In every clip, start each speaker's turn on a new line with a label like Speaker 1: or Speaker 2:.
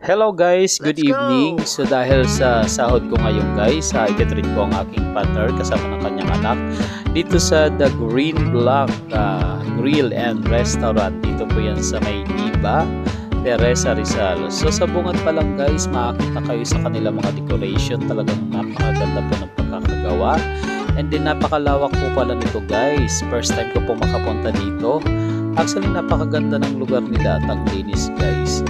Speaker 1: Hello guys, good evening. So dahil sa sahod ko ngayon guys, i-treat ko ang aking partner kasama ng kanyang anak dito sa The Green Block Grill and Restaurant. Dito po yan sa may Iba, Teresa Rizal. So sa bungad pa lang guys, makakita kayo sa kanila mga decoration. Talagang napakaganda po ng pagkakagawa. And then napakalawak po pala nito guys. First time ko po makapunta dito. Actually napakaganda ng lugar nila at ang linis guys.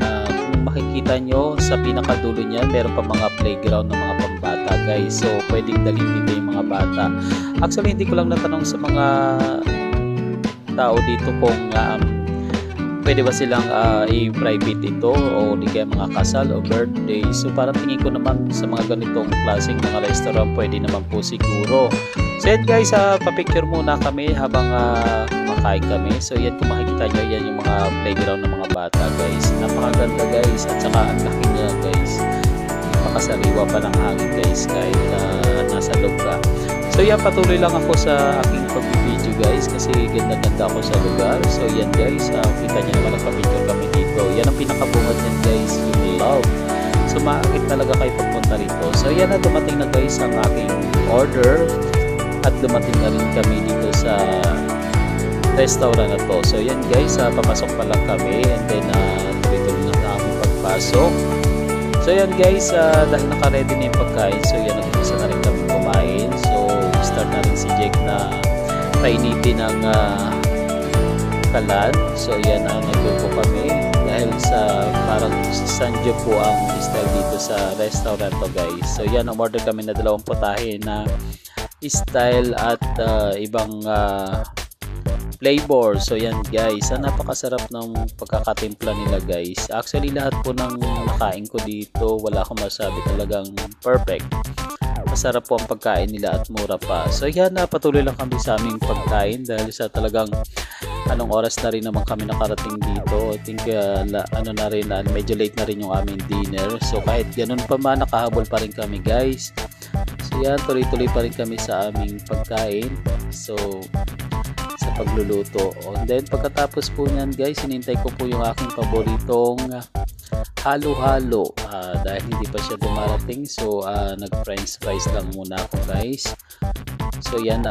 Speaker 1: Makikita nyo sa pinakadulo niya meron pa mga playground ng mga pambata guys, so pwedeng dalhin dito yung mga bata. Actually hindi ko lang natanong sa mga tao dito kung pwede ba silang i-private ito o di kaya mga kasal o birthday. So parang tingin ko naman sa mga ganitong klaseng mga restaurant pwede naman po siguro. So yan guys, pa-picture muna kami habang kumakain kami. So yan, kung makikita nyo, yan yung mga playground ng mga bata guys. Napakaganda guys, at saka ang laki niya guys. Makasariwa pa ng hangin guys kahit nasa loob ka. So yan, patuloy lang ako sa aking pag-video guys kasi ganda-ganda ako sa lugar. So yan guys, kita nyo naman nagpa-picture kami dito. Yan ang pinakabungad yan guys, yung love. So maakit talaga kayo pagpunta rito. So yan na, dumating na guys ang aking order. At dumating na rin kami dito sa restaurant na to. So yan guys, papasok pa lang kami and then tuloy-tuloy na aming pagpasok. So yan guys, dahil naka-ready na yung pagkain, so yan, nag-isa na rin kami kumain. So start na rin si Jake na painitin ng kalan. So yan, nagluto kami dahil sa parang Sanjo po ang style dito sa restaurant to guys. So yan, umorder kami na 2 putahe na style at ibang flavor. So yan guys, napakasarap ng pagkakatimpla nila guys. Actually lahat po ng nakain ko dito, wala akong masabi, talagang perfect. Masarap po ang pagkain nila at mura pa. So yan, patuloy lang kami sa aming pagkain dahil sa talagang anong oras na rin naman kami nakarating dito. I think na rin, medyo late na rin yung aming dinner. So kahit ganun pa man, nakahabol pa rin kami guys. So yan, tuloy-tuloy pa rin kami sa aming pagkain. So sa pagluluto. And then pagkatapos po niyan guys, hinintay ko po yung aking paboritong halo-halo. Dahil hindi pa siya dumarating, so nag-french fries lang muna ako guys. So yan,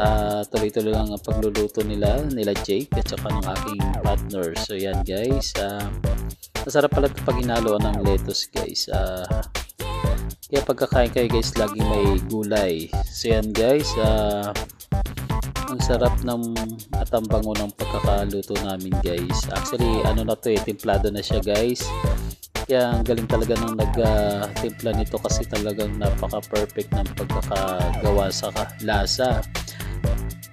Speaker 1: tuloy-tuloy lang ang pagluluto nila Jake at saka ng aking partner. So yan guys, masarap pala pag hinalo ng lettuce guys. Kaya pagkakain kayo guys, laging may gulay. So yan guys, ang sarap ng at ang bango ng pagkakaluto namin guys. Actually na to templado na siya guys. Kaya ang galing talaga ng nag-timpla nito kasi talagang napaka-perfect ng pagkakagawa sa lasa.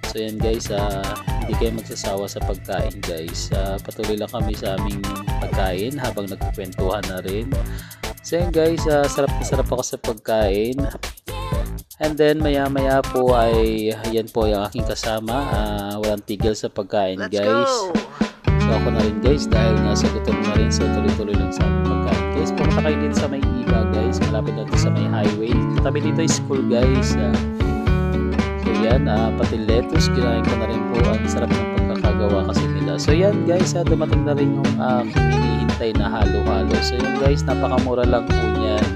Speaker 1: So yan guys, hindi kayo magsasawa sa pagkain guys. Patuloy lang kami sa aming pagkain habang nagkukwentuhan na rin. So yan guys, sarap na sarap ako sa pagkain. And then maya maya po ay yan po yung aking kasama. Walang tigil sa pagkain guys. So ako na rin guys dahil nasa gutom na rin. So tuloy-tuloy lang sa aming pagkain guys. Pumunta kayo din sa may Iba guys. Malapit na sa may highway. Tabi dito is school guys. So yan, pati lettuce kinain ko na rin po. Ang sarap ng pagkakagawa kasi nila. So yan guys, dumating na rin yung hinihintay na halo-halo. So yan guys, napakamura lang po yan.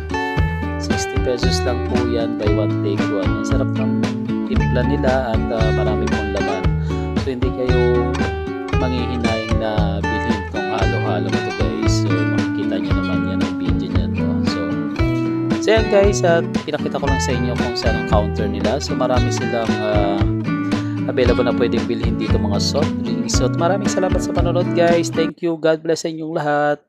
Speaker 1: 60 pesos lang po yan by one take one. Ang sarap ng timpla nila at marami pong laman. So hindi kayo manghihinayang na bilhin itong halo-halo ito guys. So makikita nyo naman yan ang video nyan to. So yan guys, at pinakita ko lang sa inyo kung saan ang counter nila. So marami silang available na pwedeng bilhin dito mga soft drinks. So maraming salamat sa panonood guys. Thank you. God bless sa inyong lahat.